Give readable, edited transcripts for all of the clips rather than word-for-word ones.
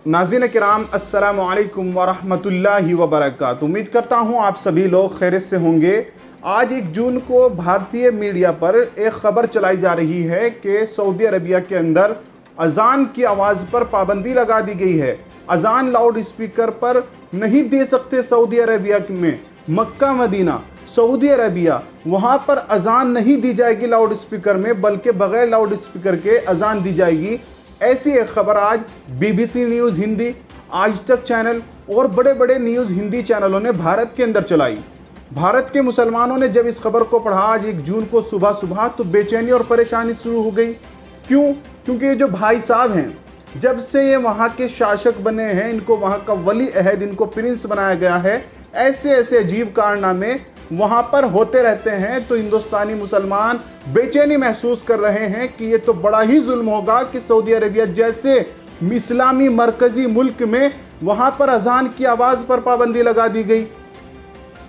नाज़रीन किराम अस्सलामु अलैकुम वरहमतुल्लाहि वबरकातुहू। उम्मीद करता हूँ आप सभी लोग खैरियत से होंगे। आज 1 जून को भारतीय मीडिया पर एक ख़बर चलाई जा रही है कि सऊदी अरबिया के अंदर अज़ान की आवाज़ पर पाबंदी लगा दी गई है। अज़ान लाउड स्पीकर पर नहीं दे सकते सऊदी अरबिया में। मक्का मदीना सऊदी अरबिया, वहाँ पर अज़ान नहीं दी जाएगी लाउड स्पीकर में, बल्कि बग़ैर लाउड स्पीकर के अज़ान दी जाएगी। ऐसी एक खबर आज BBC न्यूज़ हिंदी, आज तक चैनल और बड़े बड़े न्यूज़ हिंदी चैनलों ने भारत के अंदर चलाई। भारत के मुसलमानों ने जब इस खबर को पढ़ा आज 1 जून को सुबह सुबह, तो बेचैनी और परेशानी शुरू हो गई। क्यों? क्योंकि ये जो भाई साहब हैं, जब से ये वहाँ के शासक बने हैं, इनको वहाँ का वली अहद, इनको प्रिंस बनाया गया है, ऐसे ऐसे अजीब कारनामे वहाँ पर होते रहते हैं। तो हिंदुस्तानी मुसलमान बेचैनी महसूस कर रहे हैं कि ये तो बड़ा ही जुल्म होगा कि सऊदी अरबिया जैसे इस्लामी मरकज़ी मुल्क में वहाँ पर अज़ान की आवाज़ पर पाबंदी लगा दी गई।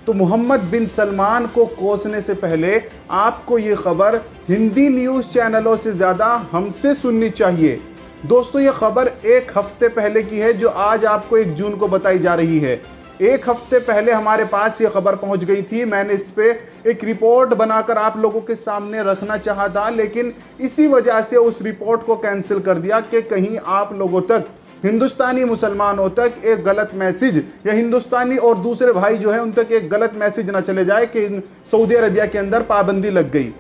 तो मोहम्मद बिन सलमान को कोसने से पहले आपको ये खबर हिंदी न्यूज़ चैनलों से ज़्यादा हमसे सुननी चाहिए। दोस्तों, ये खबर 1 हफ्ते पहले की है जो आज आपको 1 जून को बताई जा रही है। 1 हफ्ते पहले हमारे पास ये खबर पहुंच गई थी। मैंने इस पे एक रिपोर्ट बनाकर आप लोगों के सामने रखना चाहा था, लेकिन इसी वजह से उस रिपोर्ट को कैंसिल कर दिया कि कहीं आप लोगों तक, हिंदुस्तानी मुसलमानों तक एक गलत मैसेज, या हिंदुस्तानी और दूसरे भाई जो है उन तक एक गलत मैसेज ना चले जाए कि सऊदी अरबिया के अंदर पाबंदी लग गई।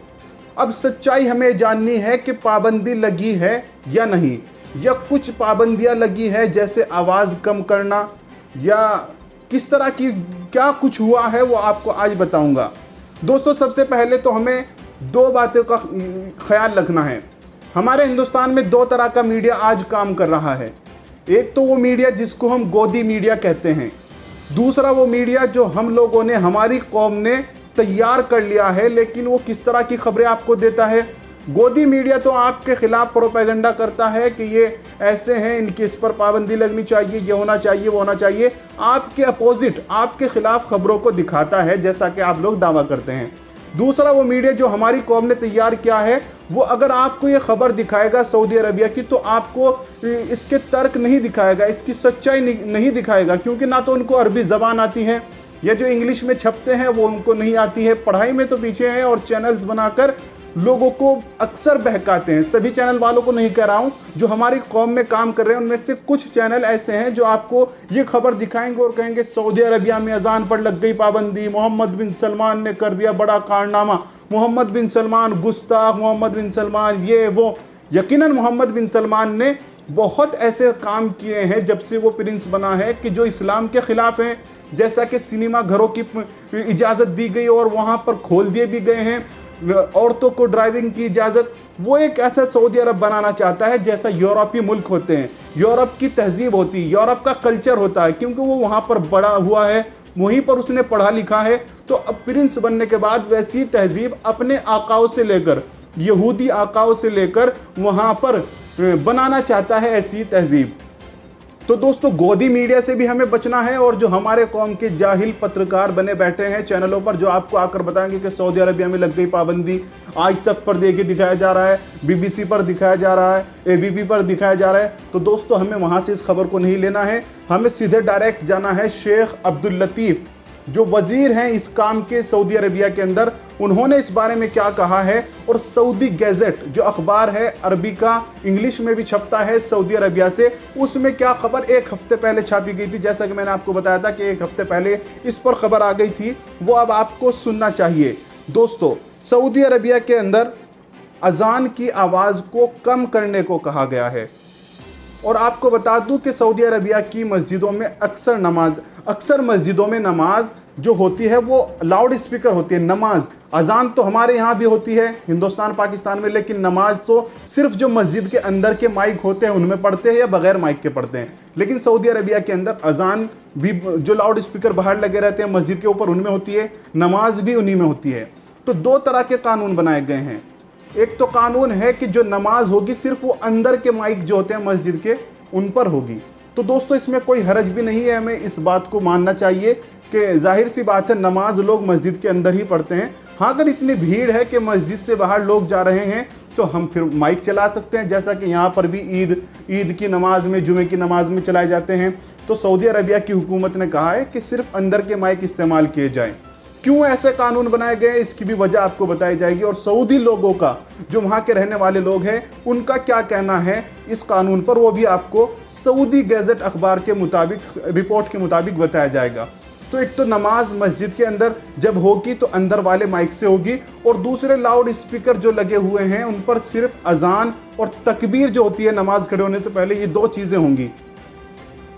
अब सच्चाई हमें जाननी है कि पाबंदी लगी है या नहीं, या कुछ पाबंदियाँ लगी है जैसे आवाज़ कम करना, या किस तरह की क्या कुछ हुआ है वो आपको आज बताऊंगा। दोस्तों, सबसे पहले तो हमें 2 बातों का ख्याल रखना है। हमारे हिंदुस्तान में 2 तरह का मीडिया आज काम कर रहा है। एक तो वो मीडिया जिसको हम गोदी मीडिया कहते हैं, दूसरा वो मीडिया जो हम लोगों ने, हमारी कौम ने तैयार कर लिया है। लेकिन वो किस तरह की खबरें आपको देता है? गोदी मीडिया तो आपके खिलाफ प्रोपेगेंडा करता है कि ये ऐसे हैं, इनकी इस पर पाबंदी लगनी चाहिए, ये होना चाहिए, वो होना चाहिए। आपके अपोजिट, आपके खिलाफ खबरों को दिखाता है जैसा कि आप लोग दावा करते हैं। दूसरा वो मीडिया जो हमारी कौम ने तैयार किया है, वो अगर आपको ये खबर दिखाएगा सऊदी अरबिया की, तो आपको इसके तर्क नहीं दिखाएगा, इसकी सच्चाई नहीं दिखाएगा, क्योंकि ना तो उनको अरबी ज़बान आती है, या जो इंग्लिश में छपते हैं वो उनको नहीं आती है। पढ़ाई में तो पीछे हैं और चैनल्स बनाकर लोगों को अक्सर बहकाते हैं। सभी चैनल वालों को नहीं कह रहा हूं, जो हमारी कौम में काम कर रहे हैं उनमें से कुछ चैनल ऐसे हैं जो आपको ये खबर दिखाएंगे और कहेंगे सऊदी अरबिया में अज़ान पर लग गई पाबंदी, मोहम्मद बिन सलमान ने कर दिया बड़ा कारनामा, मोहम्मद बिन सलमान गुस्ताख, मोहम्मद बिन सलमान ये वो। यकीनन मोहम्मद बिन सलमान ने बहुत ऐसे काम किए हैं जब से वो प्रिंस बना है कि जो इस्लाम के ख़िलाफ़ हैं, जैसा कि सिनेमा घरों की इजाज़त दी गई और वहाँ पर खोल दिए भी गए हैं, औरतों को ड्राइविंग की इजाज़त। वो एक ऐसा सऊदी अरब बनाना चाहता है जैसा यूरोपीय मुल्क होते हैं, यूरोप की तहजीब होती है, यूरोप का कल्चर होता है, क्योंकि वो वहाँ पर बड़ा हुआ है, वहीं पर उसने पढ़ा लिखा है। तो अब प्रिंस बनने के बाद वैसी तहजीब अपने आकाओं से लेकर, यहूदी आकाओं से लेकर वहाँ पर बनाना चाहता है, ऐसी तहजीब। तो दोस्तों, गोदी मीडिया से भी हमें बचना है, और जो हमारे कौम के जाहिल पत्रकार बने बैठे हैं चैनलों पर, जो आपको आकर बताएंगे कि सऊदी अरबिया में लग गई पाबंदी, आज तक पर देखिए दिखाया जा रहा है, BBC पर दिखाया जा रहा है, ABP पर दिखाया जा रहा है। तो दोस्तों, हमें वहाँ से इस खबर को नहीं लेना है, हमें सीधे डायरेक्ट जाना है शेख अब्दुल लतीफ़, जो वज़ीर हैं इस काम के सऊदी अरबिया के अंदर। उन्होंने इस बारे में क्या कहा है, और सऊदी गैजेट जो अखबार है, अरबी का इंग्लिश में भी छपता है सऊदी अरबिया से, उसमें क्या खबर 1 हफ्ते पहले छापी गई थी। जैसा कि मैंने आपको बताया था कि 1 हफ्ते पहले इस पर खबर आ गई थी, वो अब आपको सुनना चाहिए। दोस्तों, सऊदी अरबिया के अंदर अज़ान की आवाज़ को कम करने को कहा गया है। और आपको बता दूं कि सऊदी अरबिया की मस्जिदों में अक्सर मस्जिदों में नमाज जो होती है वो लाउड स्पीकर होती है। नमाज, अज़ान तो हमारे यहाँ भी होती है हिंदुस्तान पाकिस्तान में, लेकिन नमाज तो सिर्फ जो मस्जिद के अंदर के माइक होते हैं उनमें पढ़ते हैं, या बगैर माइक के पढ़ते हैं। लेकिन सऊदी अरबिया के अंदर अज़ान भी जो लाउड स्पीकर बाहर लगे रहते हैं मस्जिद के ऊपर, उनमें होती है, नमाज भी उन्हीं में होती है। तो 2 तरह के कानून बनाए गए हैं। एक तो कानून है कि जो नमाज होगी सिर्फ वो अंदर के माइक जो होते हैं मस्जिद के, उन पर होगी। तो दोस्तों, इसमें कोई हरज भी नहीं है, हमें इस बात को मानना चाहिए कि जाहिर सी बात है नमाज लोग मस्जिद के अंदर ही पढ़ते हैं। हाँ, अगर इतनी भीड़ है कि मस्जिद से बाहर लोग जा रहे हैं तो हम फिर माइक चला सकते हैं, जैसा कि यहाँ पर भी ईद की नमाज में, जुमे की नमाज में चलाए जाते हैं। तो सऊदी अरबिया की हुकूमत ने कहा है कि सिर्फ अंदर के माइक इस्तेमाल किए जाएं। क्यों ऐसे कानून बनाए गए, इसकी भी वजह आपको बताई जाएगी, और सऊदी लोगों का, जो वहाँ के रहने वाले लोग हैं, उनका क्या कहना है इस कानून पर, वो भी आपको सऊदी गैजेट अखबार के मुताबिक, रिपोर्ट के मुताबिक बताया जाएगा। तो एक तो नमाज मस्जिद के अंदर जब होगी तो अंदर वाले माइक से होगी, और दूसरे लाउड स्पीकर जो लगे हुए हैं उन पर सिर्फ अजान और तकबीर जो होती है नमाज खड़े होने से पहले, ये 2 चीज़ें होंगी।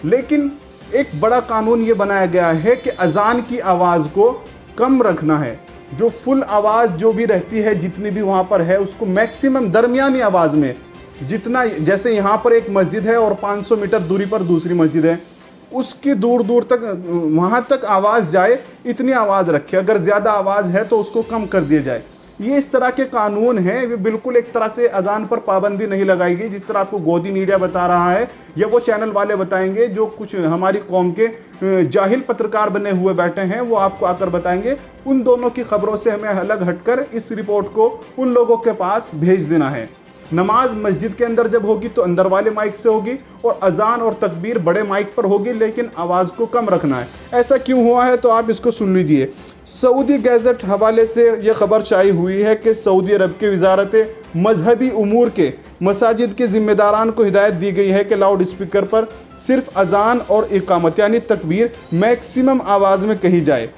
लेकिन एक बड़ा कानून ये बनाया गया है कि अजान की आवाज़ को कम रखना है। जो फुल आवाज़ जो भी रहती है जितनी भी वहाँ पर है, उसको मैक्सिमम दरमियानी आवाज़ में, जितना, जैसे यहाँ पर एक मस्जिद है और 500 मीटर दूरी पर दूसरी मस्जिद है, उसकी दूर दूर तक, वहाँ तक आवाज़ जाए, इतनी आवाज़ रखे। अगर ज़्यादा आवाज़ है तो उसको कम कर दिया जाए। ये इस तरह के कानून हैं। ये बिल्कुल एक तरह से अजान पर पाबंदी नहीं लगाई गई, जिस तरह आपको गोदी मीडिया बता रहा है या वो चैनल वाले बताएंगे, जो कुछ हमारी कौम के जाहिल पत्रकार बने हुए बैठे हैं, वो आपको आकर बताएंगे। उन दोनों की खबरों से हमें अलग हटकर इस रिपोर्ट को उन लोगों के पास भेज देना है। नमाज मस्जिद के अंदर जब होगी तो अंदर वाले माइक से होगी, और अजान और तकबीर बड़े माइक पर होगी, लेकिन आवाज़ को कम रखना है। ऐसा क्यों हुआ है तो आप इसको सुन लीजिए। सऊदी गैजेट हवाले से ये खबर शाई हुई है कि सऊदी अरब की वजारत मजहबी उमूर के मसाजिद के ज़िम्मेदारान को हिदायत दी गई है कि लाउड स्पीकर पर सिर्फ अजान और इकामत यानी तकबीर मैक्सिमम आवाज़ में कही जाए।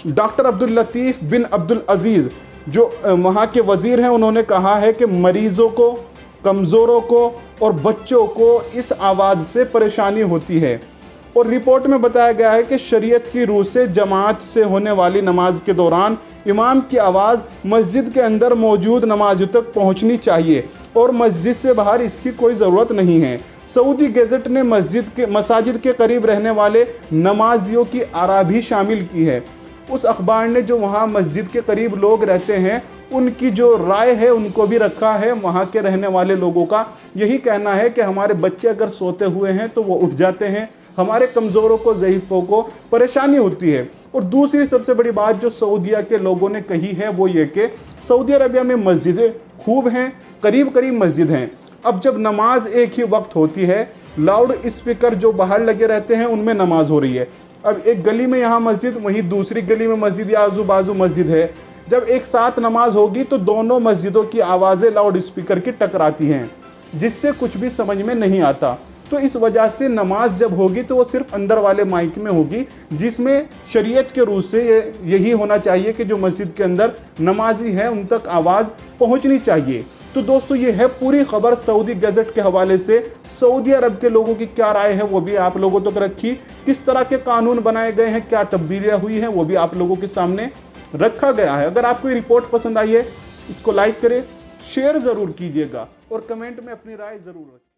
डॉक्टर अब्दुल लतीफ़ बिन अब्दुल अजीज़ जो वहाँ के वज़ीर हैं, उन्होंने कहा है कि मरीज़ों को, कमज़ोरों को और बच्चों को इस आवाज़ से परेशानी होती है। और रिपोर्ट में बताया गया है कि शरीयत की रूह से जमात से होने वाली नमाज के दौरान इमाम की आवाज़ मस्जिद के अंदर मौजूद नमाज़ों तक पहुँचनी चाहिए, और मस्जिद से बाहर इसकी कोई ज़रूरत नहीं है। सऊदी गैजेट ने मसाजिद के करीब रहने वाले नमाजियों की आरा भी शामिल की है। उस अखबार ने जो वहाँ मस्जिद के करीब लोग रहते हैं उनकी जो राय है उनको भी रखा है। वहाँ के रहने वाले लोगों का यही कहना है कि हमारे बच्चे अगर सोते हुए हैं तो वो उठ जाते हैं, हमारे कमज़ोरों को, ज़ईफ़ों को परेशानी होती है। और दूसरी सबसे बड़ी बात जो सऊदिया के लोगों ने कही है वो ये कि सऊदी अरबिया में मस्जिदें खूब हैं, करीब करीब मस्जिद हैं। अब जब नमाज एक ही वक्त होती है, लाउड स्पीकर जो बाहर लगे रहते हैं उनमें नमाज हो रही है। अब एक गली में यहाँ मस्जिद, वहीं दूसरी गली में मस्जिद या आजू बाजू मस्जिद है, जब एक साथ नमाज होगी तो दोनों मस्जिदों की आवाज़ें लाउड स्पीकर की टकराती हैं, जिससे कुछ भी समझ में नहीं आता। तो इस वजह से नमाज जब होगी तो वो सिर्फ अंदर वाले माइक में होगी, जिसमें शरीयत के रूह से यही होना चाहिए कि जो मस्जिद के अंदर नमाजी है उन तक आवाज़ पहुंचनी चाहिए। तो दोस्तों ये है पूरी खबर सऊदी गैजेट के हवाले से। सऊदी अरब के लोगों की क्या राय है वो भी आप लोगों तक रखी, किस तरह के कानून बनाए गए हैं, क्या तब्दीलियाँ हुई हैं, वो भी आप लोगों के सामने रखा गया है। अगर आपको ये रिपोर्ट पसंद आई है इसको लाइक करें, शेयर ज़रूर कीजिएगा और कमेंट में अपनी राय ज़रूर रखें।